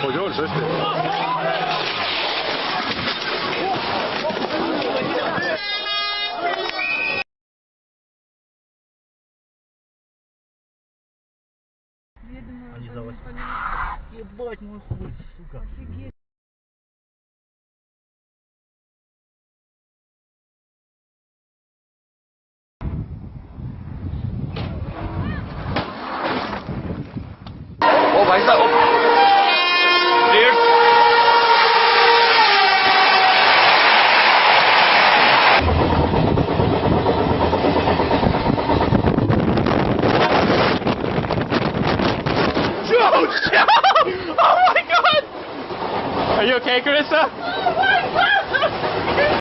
Pollo, ¿es este? Они за вас. Ебать мой хуй, сука. ओ भाई साहब डेढ़ Oh my god! Are you okay, Carissa?